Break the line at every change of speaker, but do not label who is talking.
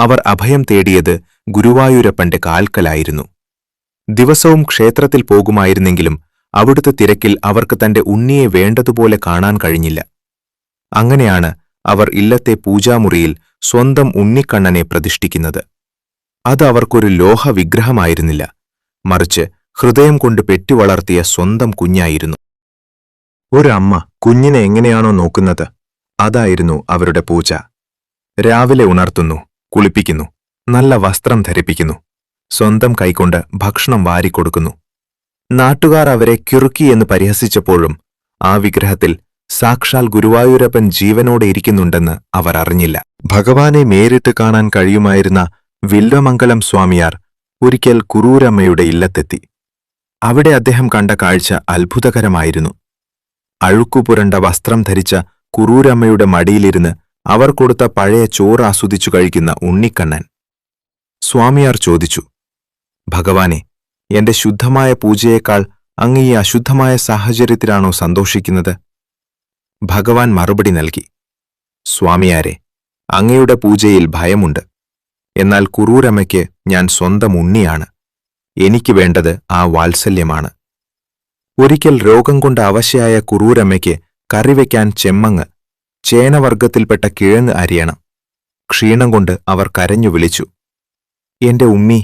അവർ അഭയം തേടിയത് ഗുരുവായൂരപ്പന്റെ കാൽക്കലായിരുന്നു. ദിവസവും ക്ഷേത്രത്തിൽ പോകുമായിരുന്നെങ്കിലും അവിടുത്തെ തിരക്കിൽ അവർക്ക് തന്റെ ഉണ്ണിയെ വേണ്ടതുപോലെ കാണാൻ കഴിഞ്ഞില്ല. അങ്ങനെയാണ് അവർ ഇല്ലത്തെ പൂജാമുറിയിൽ സ്വന്തം ഉണ്ണിക്കണ്ണനെ പ്രതിഷ്ഠിക്കുന്നത്. അത് അവർക്കൊരു ലോഹവിഗ്രഹമായിരുന്നില്ല, മറിച്ച് ഹൃദയം കൊണ്ട് പെറ്റുവളർത്തിയ സ്വന്തം കുഞ്ഞായിരുന്നു. ഒരമ്മ കുഞ്ഞിനെ എങ്ങനെയാണോ നോക്കുന്നത്, അതായിരുന്നു അവരുടെ പൂജ. രാവിലെ ഉണർത്തുന്നു, കുളിപ്പിക്കുന്നു, നല്ല വസ്ത്രം ധരിപ്പിക്കുന്നു, സ്വന്തം കൈകൊണ്ട് ഭക്ഷണം വാരിക്കൊടുക്കുന്നു. നാട്ടുകാർ അവരെ കിറുക്കി എന്ന് പരിഹസിച്ചപ്പോഴും ആ വിഗ്രഹത്തിൽ സാക്ഷാൽ ഗുരുവായൂരപ്പൻ ജീവനോടെ ഇരിക്കുന്നുണ്ടെന്ന് അവർ അറിഞ്ഞില്ല. ഭഗവാനെ നേരിട്ട് കാണാൻ കഴിയുമായിരുന്ന വില്വമംഗലം സ്വാമിയാർ ഒരിക്കൽ കുറൂരമ്മയുടെ ഇല്ലത്തെത്തി. അവിടെ അദ്ദേഹം കണ്ട കാഴ്ച അത്ഭുതകരമായിരുന്നു. അഴുക്കുപുരണ്ട വസ്ത്രം ധരിച്ച കുറൂരമ്മയുടെ മടിയിലിരുന്ന് അവർ കൊടുത്ത പഴയ ചോറ് ആസ്വദിച്ചു കഴിക്കുന്ന ഉണ്ണിക്കണ്ണൻ. സ്വാമിയാർ ചോദിച്ചു, ഭഗവാനെ, എന്റെ ശുദ്ധമായ പൂജയേക്കാൾ അങ്ങ് ഈ അശുദ്ധമായ സാഹചര്യത്തിലാണോ സന്തോഷിക്കുന്നത്? ഭഗവാൻ മറുപടി നൽകി, സ്വാമിയാരെ, അങ്ങയുടെ പൂജയിൽ ഭയമുണ്ട്. എന്നാൽ കുറൂരമ്മയ്ക്ക് ഞാൻ സ്വന്തം ഉണ്ണിയാണ്. എനിക്ക് വേണ്ടത് ആ വാത്സല്യമാണ്. ഒരിക്കൽ രോഗം കൊണ്ട് അവശയായ കുറൂരമ്മയ്ക്ക് കറിവയ്ക്കാൻ ചെമ്മങ്ങ്, ചേനവർഗത്തിൽപ്പെട്ട കിഴങ്ങ് അരിയണം. ക്ഷീണം കൊണ്ട് അവർ കരഞ്ഞു വിളിച്ചു, എന്റെ ഉമ്മി,